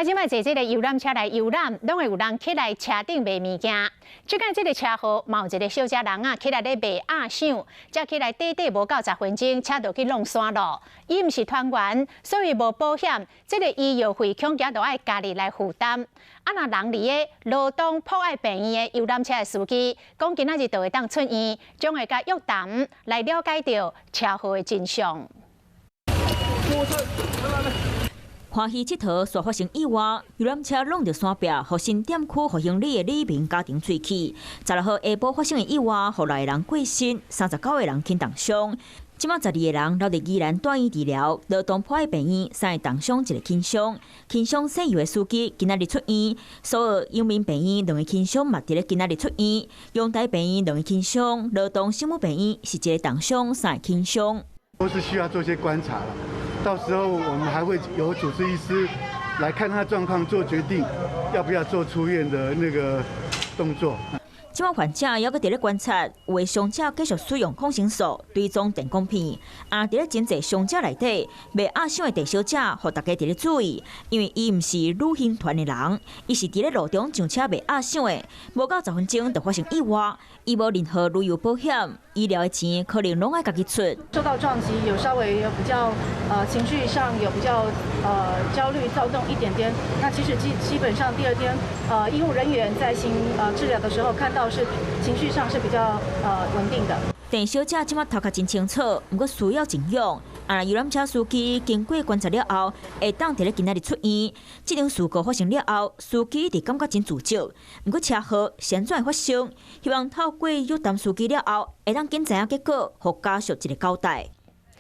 即摆坐这个游览车来游览，拢会有人起来车顶卖物件。即间这个车祸，嘛有一个小姐人啊，起来咧卖鸭想，才起来短无到10分钟，车就去弄山咯。伊毋是团员，所以无保险，这个医药费恐惊就爱家己来负担。啊，若人伫个罗东博爱病院的游览车的司机，讲今仔日就会当出院，将会甲约谈来了解到车祸的真相。欢喜佚佗，煞发生意外，游览车弄到山壁，互新店区复兴里的李明家庭喙齿。16号下晡发生的意外，互6个人过身，39个人轻重伤。即马12个人留伫宜兰住院治疗，罗东博爱病院3个重伤，1个轻伤。轻伤省油的司机今仔日出院，所有永民病院2个轻伤嘛伫咧今仔日出院，永泰病院2个轻伤，罗东圣母病院是1个重伤，3个轻伤。都是需要做些观察了。到时候我们还会由主治医师来看他的状况，做决定要不要做出院的那个动作。即马患者还阁伫咧观察，有的伤者继续使用抗生素、追踪电光片，啊，伫咧真济伤者内底，卖鸭想的陈小姐，互大家伫咧注意，因为伊毋是旅行团的人，伊是伫咧路中上车卖鸭想的，无到10分钟就发生意外，伊无任何旅游保险，医疗的钱可能拢爱家己出。受到撞击，稍微有比较情绪上有比较焦虑躁动一点点。那其实基本上第二天医护人员在行治疗的时候看到是情绪上是比较稳定的。陈小姐即马头壳真清楚，毋过需要静养。啊，游览车司机经过观察了后，会当伫咧今仔日出院。这场事故发生了后，司机一直感觉真自责。毋过车祸先转发生，希望透过约谈司机了后，会当紧知影结果，互家属一个交代。